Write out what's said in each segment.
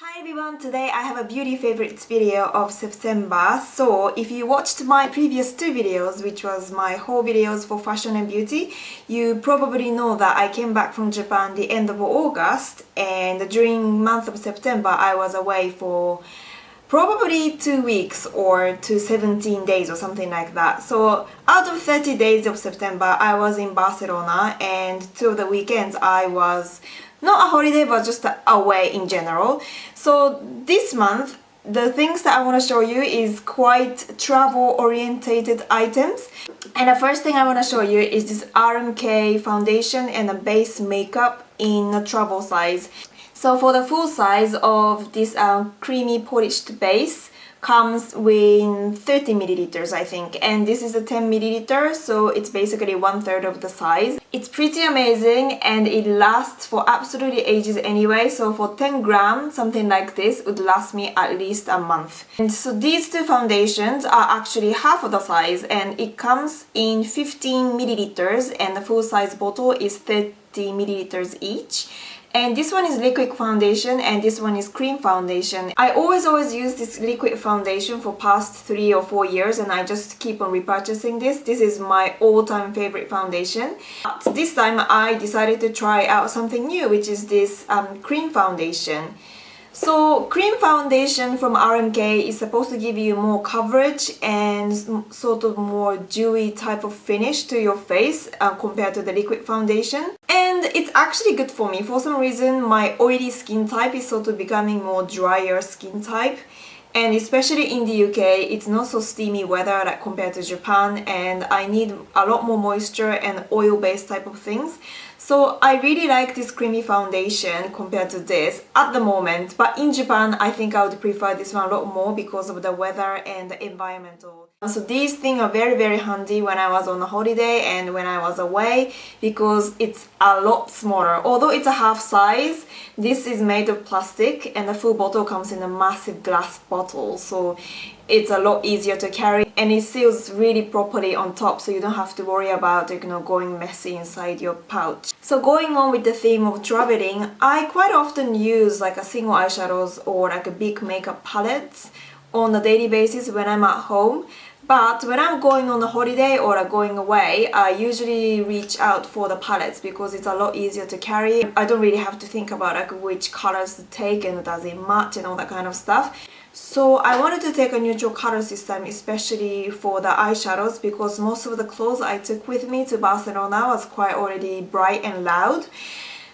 Hi everyone, today I have a beauty favorites video of September. So if you watched my previous two videos, which was my haul videos for fashion and beauty, you probably know that I came back from Japan the end of August, and during month of September I was away for probably 2 weeks or to 17 days or something like that. So out of 30 days of September I was in Barcelona, and two of the weekends I was not a holiday but just away in general. So this month the things that I want to show you is quite travel orientated items, and the first thing I want to show you is this RMK foundation and a base makeup in a travel size. So for the full size of this creamy polished base comes with 30 milliliters I think, and this is a 10 milliliter, so it's basically 1/3 of the size. It's pretty amazing and it lasts for absolutely ages anyway, so for 10 grams something like this would last me at least a month. And so these two foundations are actually half of the size, and it comes in 15 milliliters and the full size bottle is 30 milliliters each. And this one is liquid foundation and this one is cream foundation. I always use this liquid foundation for past 3 or 4 years, and I just keep on repurchasing this. This is my all-time favorite foundation. But this time I decided to try out something new, which is this cream foundation. So cream foundation from RMK is supposed to give you more coverage and sort of more dewy type of finish to your face compared to the liquid foundation. And it's actually good for me. For some reason my oily skin type is sort of becoming more drier skin type. And especially in the UK, it's not so steamy weather like compared to Japan, and I need a lot more moisture and oil-based type of things. So I really like this creamy foundation compared to this at the moment, but in Japan I think I would prefer this one a lot more because of the weather and the environmental. So these things are very handy when I was on a holiday and when I was away, because it's a lot smaller. Although it's a half size, this is made of plastic and the full bottle comes in a massive glass bottle, so it's a lot easier to carry and it seals really properly on top, so you don't have to worry about going messy inside your pouch. So going on with the theme of traveling, I quite often use like a single eyeshadows or like a big makeup palettes on a daily basis when I'm at home. But when I'm going on a holiday or going away, I usually reach out for the palettes because it's a lot easier to carry. I don't really have to think about like which colors to take and does it match and all that kind of stuff. So I wanted to take a neutral color system, especially for the eyeshadows, because most of the clothes I took with me to Barcelona was quite already bright and loud.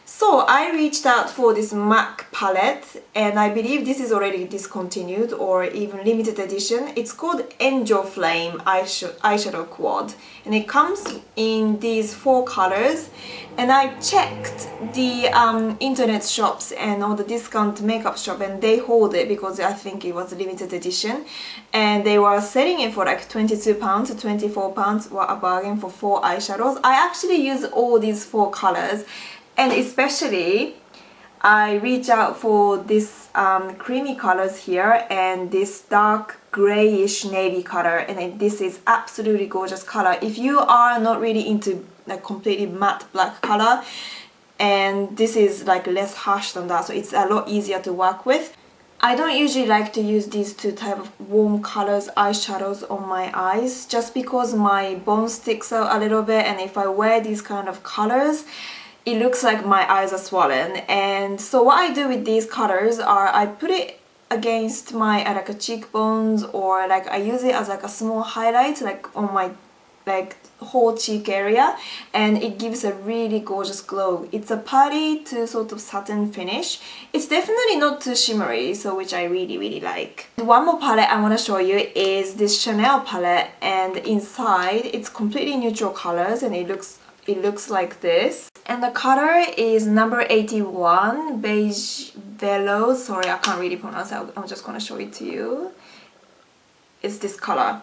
So I reached out for this MAC palette, and I believe this is already discontinued or even limited edition. It's called Angel Flame eyeshadow quad, and it comes in these 4 colors. And I checked the internet shops and all the discount makeup shop, and they hold it because I think it was a limited edition, and they were selling it for like £22 to £24. What a bargain for 4 eyeshadows. I actually use all these 4 colors, and especially I reach out for this creamy colors here and this dark grayish navy color, and this is absolutely gorgeous color. If you are not really into like completely matte black color, and this is like less harsh than that, so it's a lot easier to work with. I don't usually like to use these two type of warm colors eyeshadows on my eyes just because my bone sticks out a little bit, and if I wear these kind of colors it looks like my eyes are swollen. And so what I do with these colors are I put it against my like a cheekbones, or like I use it as like a small highlight like on my like whole cheek area, and it gives a really gorgeous glow. It's a putty to sort of satin finish. It's definitely not too shimmery, so which I really like. One more palette I want to show you is this Chanel palette, and inside it's completely neutral colors, and it looks like this. And the color is number 81, Beige Velo. Sorry, I can't really pronounce it. I'm just going to show it to you. It's this color.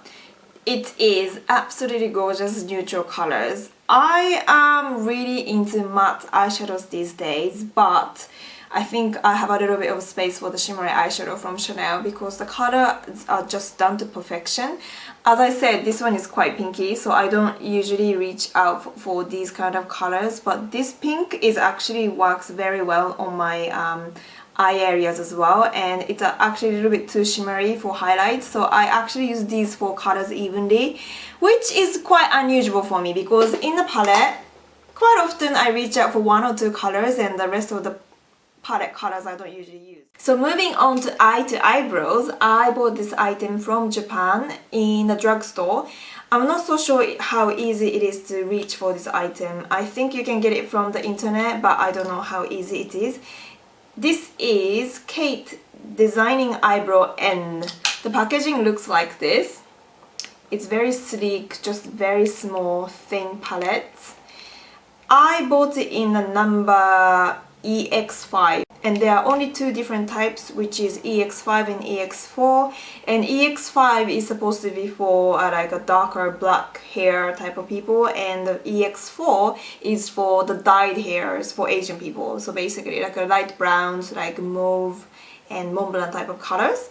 It is absolutely gorgeous neutral colors. I am really into matte eyeshadows these days, but I think I have a little bit of space for the shimmery eyeshadow from Chanel because the colors are just done to perfection. As I said, this one is quite pinky, so I don't usually reach out for these kind of colors, but this pink is actually works very well on my eye areas as well, and it's actually a little bit too shimmery for highlights, so I actually use these four colors evenly, which is quite unusual for me because in the palette quite often I reach out for one or two colors and the rest of the palette colors I don't usually use. So moving on to eyebrows, I bought this item from Japan in a drugstore. I'm not so sure how easy it is to reach for this item. I think you can get it from the internet, but I don't know how easy it is. This is Kate Designing Eyebrow N. The packaging looks like this. It's very sleek, just very small, thin palettes. I bought it in the number EX5, and there are only two different types, which is EX5 and EX4, and EX5 is supposed to be for like a darker black hair type of people, and the EX4 is for the dyed hairs for Asian people, so basically like a light browns, like mauve and Mont Blanc type of colors.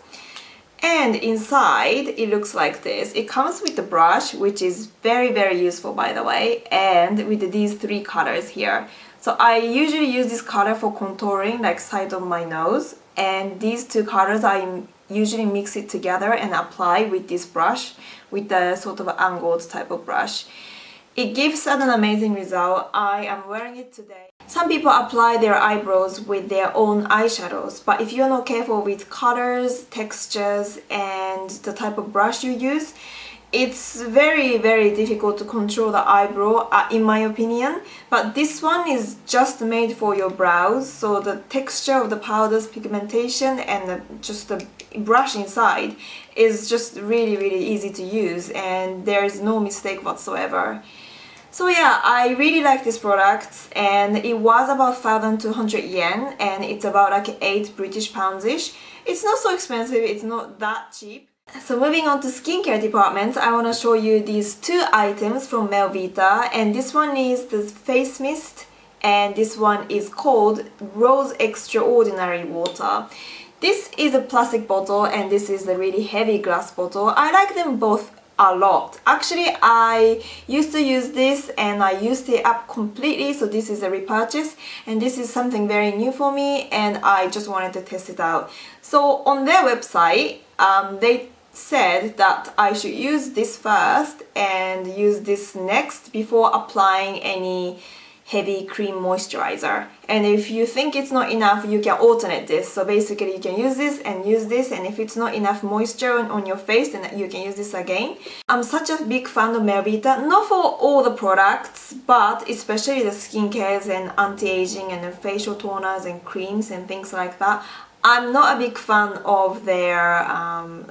And inside it looks like this. It comes with the brush, which is very useful by the way, and with these three colors here. So I usually use this color for contouring, like side of my nose, and these two colors I usually mix it together and apply with this brush, with the sort of angled type of brush. It gives an amazing result. I am wearing it today. Some people apply their eyebrows with their own eyeshadows, but if you're not careful with colors, textures, and the type of brush you use, it's very difficult to control the eyebrow, in my opinion. But this one is just made for your brows, so the texture of the powders, pigmentation, and just the brush inside is just really easy to use, and there is no mistake whatsoever. So yeah, I really like this product, and it was about 1,200 yen, and it's about like 8 British pounds-ish. It's not so expensive, it's not that cheap. So moving on to skincare department, I want to show you these two items from Melvita, and this one is the face mist, and this one is called Rose Extraordinary Water. This is a plastic bottle and this is the really heavy glass bottle. I like them both a lot. Actually, I used to use this and I used it up completely, so this is a repurchase, and this is something very new for me and I just wanted to test it out. So on their website, they said that I should use this first and use this next before applying any heavy cream moisturizer. And if you think it's not enough, you can alternate this. So basically you can use this, and if it's not enough moisture on your face, then you can use this again. I'm such a big fan of Melvita, not for all the products, but especially the skincare and anti-aging and the facial toners and creams and things like that. I'm not a big fan of their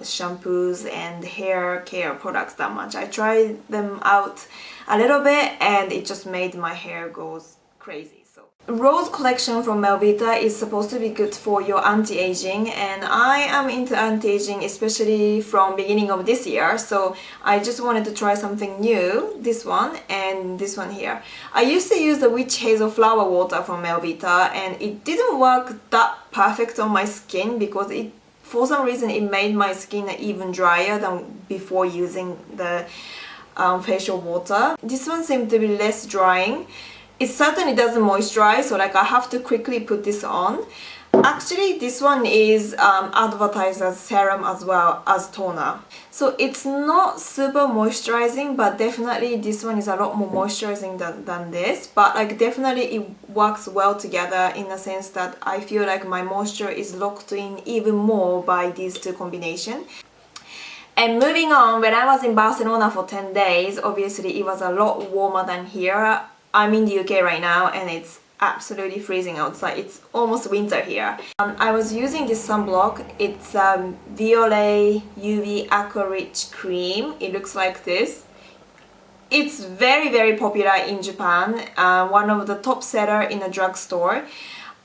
shampoos and hair care products that much. I tried them out a little bit and it just made my hair go crazy. So Rose collection from Melvita is supposed to be good for your anti-aging, and I am into anti-aging especially from beginning of this year, so I just wanted to try something new, this one and this one here. I used to use the Witch Hazel Flower Water from Melvita and it didn't work that perfect on my skin because for some reason it made my skin even drier than before using the facial water. This one seemed to be less drying. It certainly doesn't moisturize, so like I have to quickly put this on. Actually, this one is advertised as serum as well as toner. So it's not super moisturizing, but definitely this one is a lot more moisturizing than this. But like definitely it works well together in the sense that I feel like my moisture is locked in even more by these two combinations. And moving on, when I was in Barcelona for 10 days, obviously it was a lot warmer than here. I'm in the UK right now and it's absolutely freezing outside. It's almost winter here. I was using this sunblock. It's Biore UV Aqua Rich Cream. It looks like this. It's very popular in Japan. One of the top seller in a drugstore.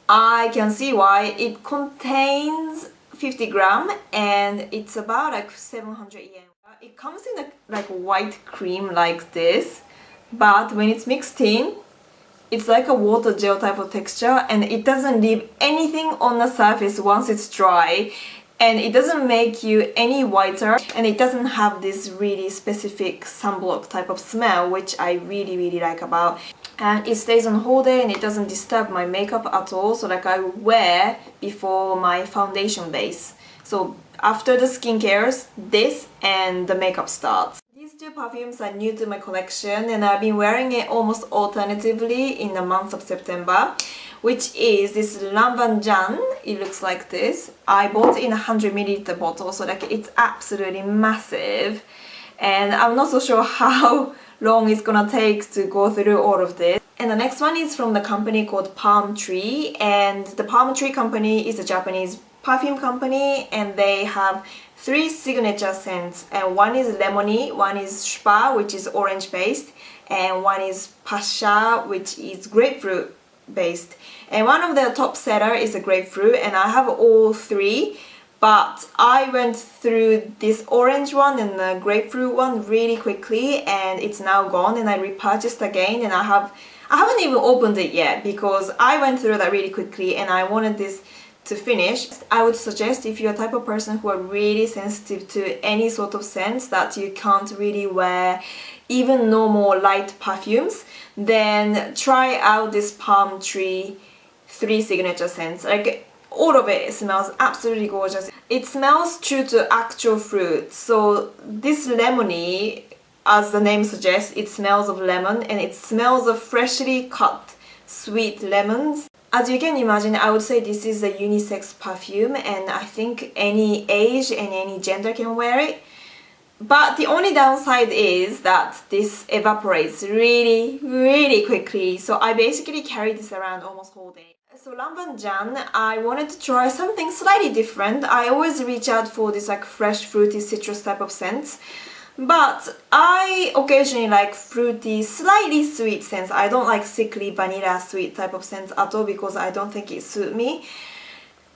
I can see why. It contains 50 gram and it's about like 700 yen. It comes in a like white cream like this, but when it's mixed in, it's like a water gel type of texture and it doesn't leave anything on the surface once it's dry, and it doesn't make you any whiter, and it doesn't have this really specific sunblock type of smell, which I really like about. and it stays on whole day and it doesn't disturb my makeup at all. So like I wear before my foundation base. So after the skincares, this and the makeup starts. These two perfumes are new to my collection and I've been wearing it almost alternatively in the month of September, which is this Lanvin Jeanne. It looks like this. I bought it in a 100ml bottle, so like it's absolutely massive. And I'm not so sure how long it's gonna take to go through all of this. And the next one is from the company called Palm Tree, and the Palm Tree company is a Japanese perfume company and they have 3 signature scents, and one is lemony, one is spa, which is orange based, and one is pasha, which is grapefruit based. And one of their top seller is a grapefruit, and I have all 3. But I went through this orange one and the grapefruit one really quickly and it's now gone, and I repurchased again, and I haven't even opened it yet because I went through that really quickly and I wanted this to finish. I would suggest, if you're a type of person who are really sensitive to any sort of scents that you can't really wear even normal light perfumes, then try out this Palm Tree 3 signature scents. Like, all of it smells absolutely gorgeous. It smells true to actual fruit. So this lemony, as the name suggests, it smells of lemon and it smells of freshly cut sweet lemons. As you can imagine, I would say this is a unisex perfume and I think any age and any gender can wear it. But the only downside is that this evaporates really quickly. So I basically carry this around almost whole day. So Lanvin Jeanne, I wanted to try something slightly different. I always reach out for this like fresh, fruity, citrus type of scents. But I occasionally like fruity, slightly sweet scents. I don't like sickly vanilla sweet type of scents at all because I don't think it suits me.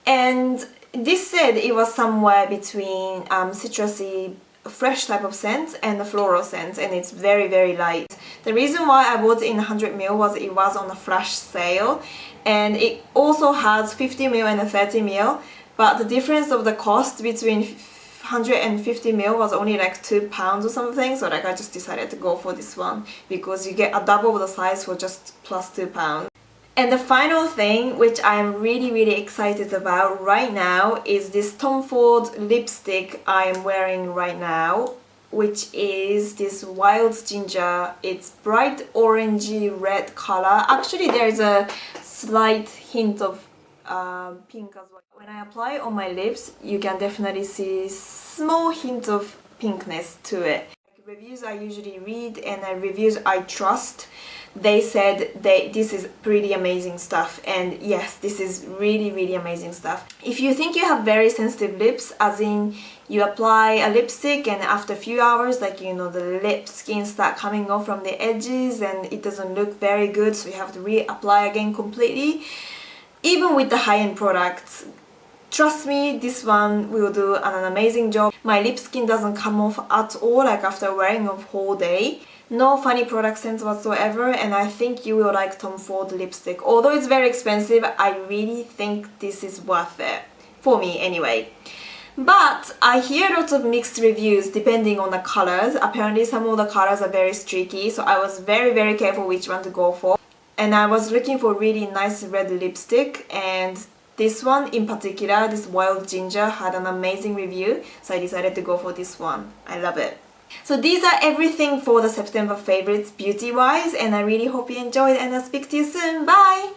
And this said it was somewhere between citrusy, fresh type of scents and the floral scents, and it's very light. The reason why I bought it in 100ml was it was on a flash sale, and it also has 50ml and a 30ml, but the difference of the cost between 150ml was only like £2 or something, so like I just decided to go for this one because you get a double of the size for just plus £2. And the final thing, which I am really excited about right now, is this Tom Ford lipstick I am wearing right now, which is this Wild Ginger. It's bright orangey red color. Actually, there's a slight hint of pink as well. When I apply it on my lips, you can definitely see small hint of pinkness to it. Reviews I usually read and reviews I trust, they said this is pretty amazing stuff, and yes, this is really amazing stuff. If you think you have very sensitive lips, as in you apply a lipstick and after a few hours, like, you know, the lip skin start coming off from the edges and it doesn't look very good, so you have to reapply again completely. Even with the high-end products, trust me, this one will do an amazing job. My lip skin doesn't come off at all, like after wearing a whole day. No funny product scents whatsoever, and I think you will like Tom Ford lipstick. Although it's very expensive, I really think this is worth it. For me, anyway. But I hear lots of mixed reviews depending on the colors. Apparently some of the colors are very streaky, so I was very careful which one to go for. And I was looking for really nice red lipstick, and this one in particular, this Wild Ginger, had an amazing review, so I decided to go for this one. I love it. So these are everything for the September favorites beauty wise, and I really hope you enjoyed, and I'll speak to you soon. Bye!